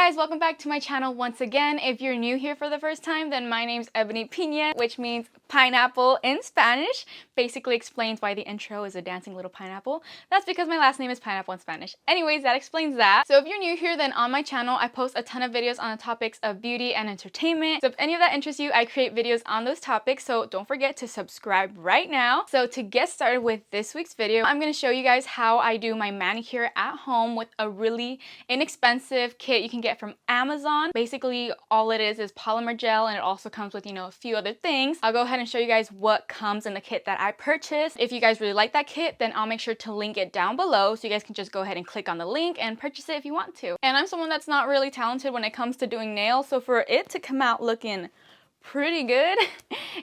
guys, welcome back to my channel once again. If you're new here for the first time, then my name's Ebony Piña, which means pineapple in Spanish. Basically explains why the intro is a dancing little pineapple. That's because my last name is Pineapple in Spanish. Anyways, that explains that. So if you're new here, then on my channel, I post a ton of videos on the topics of beauty and entertainment. So if any of that interests you, I create videos on those topics. So don't forget to subscribe right now. So to get started with this week's video, I'm going to show you guys how I do my manicure at home with a really inexpensive kit you can get from Amazon. Basically, all it is polymer gel, and it also comes with, a few other things. I'll go ahead and show you guys what comes in the kit that I purchased. If you guys really like that kit, then I'll make sure to link it down below so you guys can just go ahead and click on the link and purchase it if you want to. And I'm someone that's not really talented when it comes to doing nails, so for it to come out looking pretty good,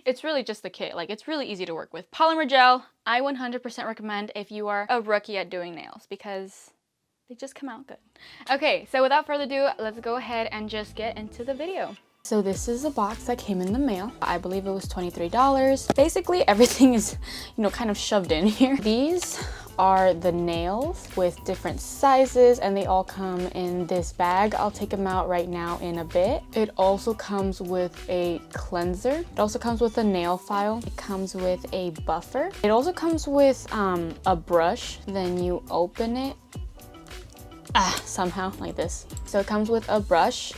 it's really just the kit. Like, it's really easy to work with. Polymer gel, I 100% recommend if you are a rookie at doing nails because they just come out good. Okay, so without further ado, let's go ahead and just get into the video. So this is a box that came in the mail. I believe it was $23. Basically, everything is, kind of shoved in here. These are the nails with different sizes, and they all come in this bag. I'll take them out right now in a bit. It also comes with a cleanser. It also comes with a nail file. It comes with a buffer. It also comes with a brush. Then you open it somehow like this. So it comes with a brush,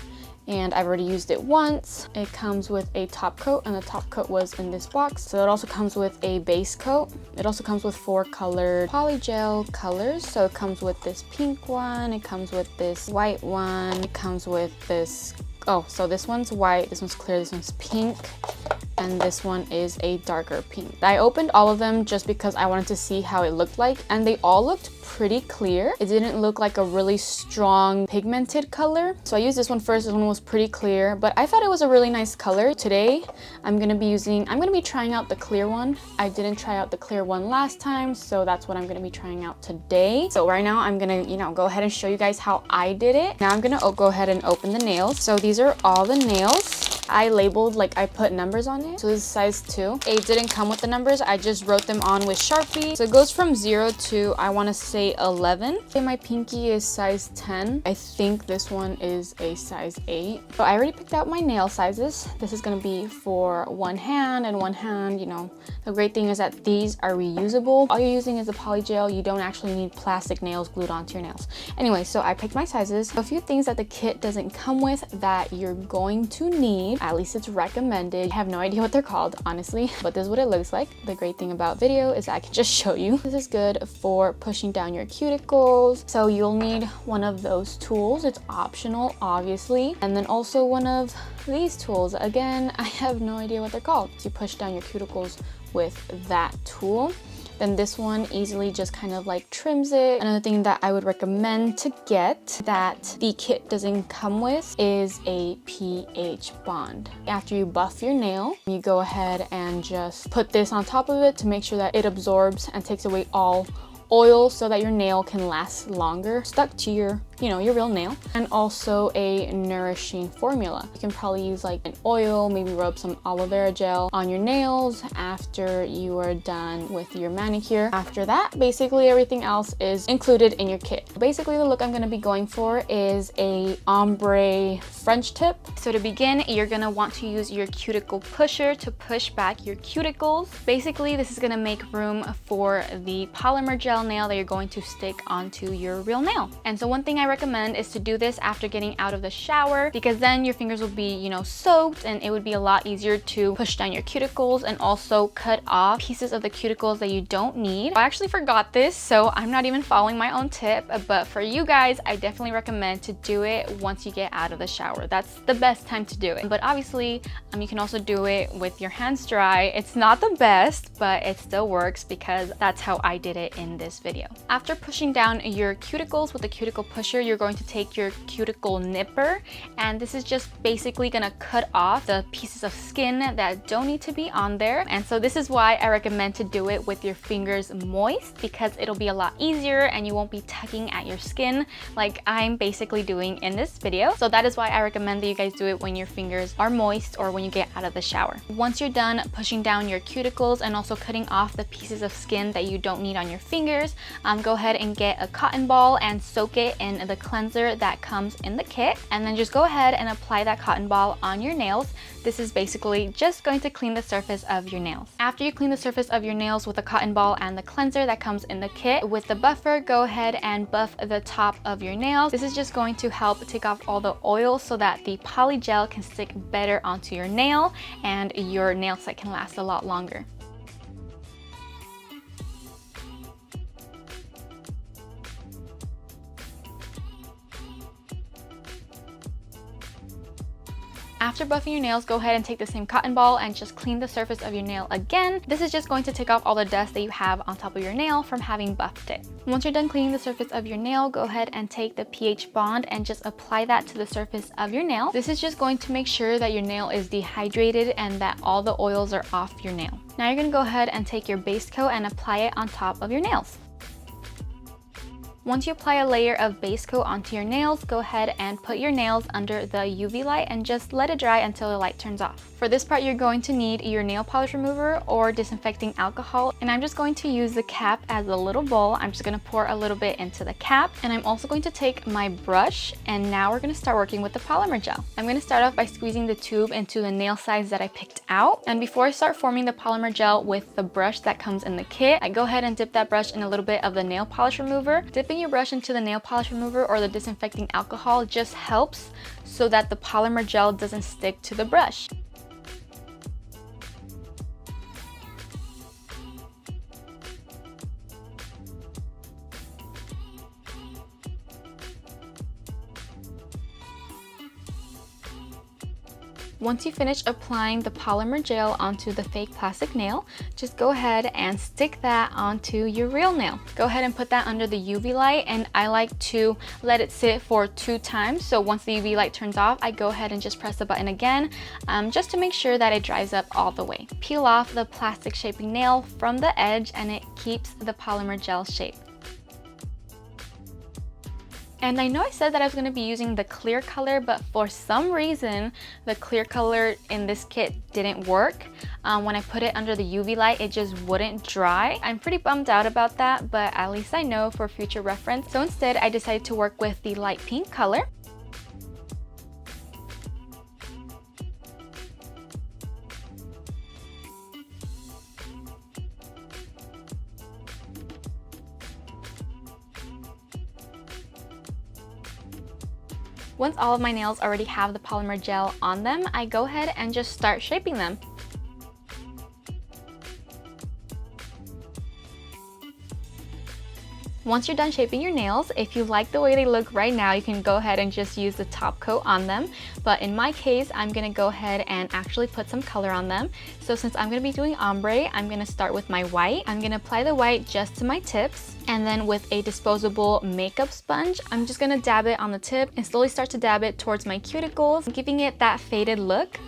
and I've already used it once. It comes with a top coat, and the top coat was in this box. So it also comes with a base coat. It also comes with 4 colored polygel colors. So it comes with this pink one, it comes with this white one, it comes with this, so this one's white, this one's clear, this one's pink, and this one is a darker pink. I opened all of them just because I wanted to see how it looked like, and they all looked pretty clear. It didn't look like a really strong pigmented color. So I used this one first. This one was pretty clear, but I thought it was a really nice color. Today, I'm gonna be trying out the clear one. I didn't try out the clear one last time, so that's what I'm gonna be trying out today. So right now, I'm gonna, go ahead and show you guys how I did it. Now I'm gonna go ahead and open the nails. So these are all the nails. I labeled, I put numbers on it. So this is size 2. It didn't come with the numbers. I just wrote them on with Sharpie. So it goes from 0 to, I want to say 11. Okay, my pinky is size 10. I think this one is a size 8. So I already picked out my nail sizes. This is going to be for one hand and one hand. The great thing is that these are reusable. All you're using is a poly gel. You don't actually need plastic nails glued onto your nails. Anyway, so I picked my sizes. A few things that the kit doesn't come with that you're going to need. At least it's recommended. I have no idea what they're called, honestly, but this is what it looks like. The great thing about video is I can just show you. This is good for pushing down your cuticles. So you'll need one of those tools. It's optional, obviously. And then also one of these tools. Again, I have no idea what they're called. So you push down your cuticles with that tool. Then this one easily just kind of trims it. Another thing that I would recommend to get that the kit doesn't come with is a pH bond. After you buff your nail, you go ahead and just put this on top of it to make sure that it absorbs and takes away all oil so that your nail can last longer, stuck to your your real nail. And also a nourishing formula. You can probably use an oil, maybe rub some aloe vera gel on your nails after you are done with your manicure. After that, basically everything else is included in your kit. Basically, the look I'm going to be going for is a ombre French tip. So to begin, you're going to want to use your cuticle pusher to push back your cuticles. Basically, this is going to make room for the polymer gel nail that you're going to stick onto your real nail. And so one thing I recommend is to do this after getting out of the shower, because then your fingers will be, soaked, and it would be a lot easier to push down your cuticles and also cut off pieces of the cuticles that you don't need. I actually forgot this, so I'm not even following my own tip, but for you guys, I definitely recommend to do it once you get out of the shower. That's the best time to do it. But obviously, you can also do it with your hands dry. It's not the best, but it still works because that's how I did it in this video. After pushing down your cuticles with the cuticle pusher, you're going to take your cuticle nipper, and this is just basically gonna cut off the pieces of skin that don't need to be on there. And so this is why I recommend to do it with your fingers moist, because it'll be a lot easier and you won't be tugging at your skin like I'm basically doing in this video. So that is why I recommend that you guys do it when your fingers are moist or when you get out of the shower. Once you're done pushing down your cuticles and also cutting off the pieces of skin that you don't need on your fingers, go ahead and get a cotton ball and soak it in in the cleanser that comes in the kit, and then just go ahead and apply that cotton ball on your nails. This is basically just going to clean the surface of your nails. After you clean the surface of your nails with the cotton ball and the cleanser that comes in the kit, with the buffer, go ahead and buff the top of your nails. This is just going to help take off all the oil so that the poly gel can stick better onto your nail and your nail set can last a lot longer. After buffing your nails, go ahead and take the same cotton ball and just clean the surface of your nail again. This is just going to take off all the dust that you have on top of your nail from having buffed it. Once you're done cleaning the surface of your nail, go ahead and take the pH bond and just apply that to the surface of your nail. This is just going to make sure that your nail is dehydrated and that all the oils are off your nail. Now you're gonna go ahead and take your base coat and apply it on top of your nails. Once you apply a layer of base coat onto your nails, go ahead and put your nails under the UV light and just let it dry until the light turns off. For this part, you're going to need your nail polish remover or disinfecting alcohol, and I'm just going to use the cap as a little bowl. I'm just going to pour a little bit into the cap, and I'm also going to take my brush, and now we're going to start working with the polymer gel. I'm going to start off by squeezing the tube into the nail size that I picked out, and before I start forming the polymer gel with the brush that comes in the kit, I go ahead and dip that brush in a little bit of the nail polish remover. Dipping your brush into the nail polish remover or the disinfecting alcohol just helps so that the polymer gel doesn't stick to the brush. Once you finish applying the polymer gel onto the fake plastic nail, just go ahead and stick that onto your real nail. Go ahead and put that under the UV light, and I like to let it sit for 2 times. So once the UV light turns off, I go ahead and just press the button again, just to make sure that it dries up all the way. Peel off the plastic shaping nail from the edge, and it keeps the polymer gel shape. And I know I said that I was going to be using the clear color, but for some reason, the clear color in this kit didn't work. When I put it under the UV light, it just wouldn't dry. I'm pretty bummed out about that, but at least I know for future reference. So instead, I decided to work with the light pink color. Once all of my nails already have the polymer gel on them, I go ahead and just start shaping them. Once you're done shaping your nails, if you like the way they look right now, you can go ahead and just use the top coat on them. But in my case, I'm gonna go ahead and actually put some color on them. So since I'm gonna be doing ombre, I'm gonna start with my white. I'm gonna apply the white just to my tips. And then with a disposable makeup sponge, I'm just gonna dab it on the tip and slowly start to dab it towards my cuticles, giving it that faded look.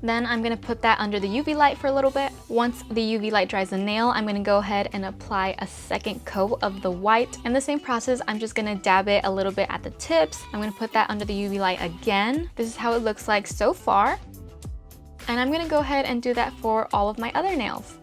Then I'm gonna put that under the UV light for a little bit. Once the UV light dries the nail, I'm gonna go ahead and apply a second coat of the white. And the same process, I'm just gonna dab it a little bit at the tips. I'm gonna put that under the UV light again. This is how it looks like so far. And I'm gonna go ahead and do that for all of my other nails.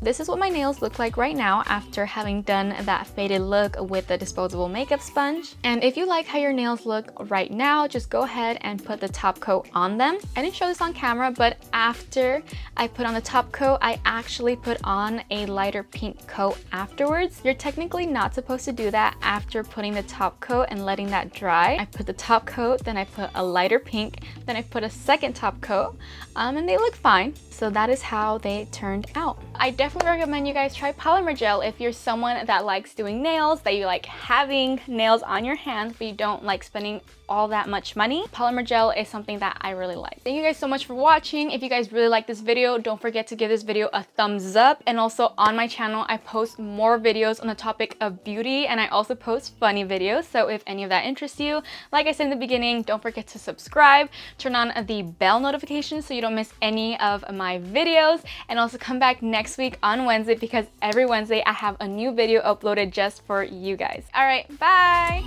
This is what my nails look like right now after having done that faded look with the disposable makeup sponge. And if you like how your nails look right now, just go ahead and put the top coat on them. I didn't show this on camera, but after I put on the top coat, I actually put on a lighter pink coat afterwards. You're technically not supposed to do that after putting the top coat and letting that dry. I put the top coat, then I put a lighter pink, then I put a second top coat, and they look fine. So that is how they turned out. I definitely recommend you guys try polymer gel if you're someone that likes doing nails, that you like having nails on your hands, but you don't like spending all that much money. Polymer gel is something that I really like. Thank you guys so much for watching. If you guys really like this video, don't forget to give this video a thumbs up. And also on my channel, I post more videos on the topic of beauty, and I also post funny videos. So if any of that interests you, like I said in the beginning, don't forget to subscribe, turn on the bell notification so you don't miss any of my videos, and also come back next week on Wednesday because every Wednesday I have a new video uploaded just for you guys. All right, bye.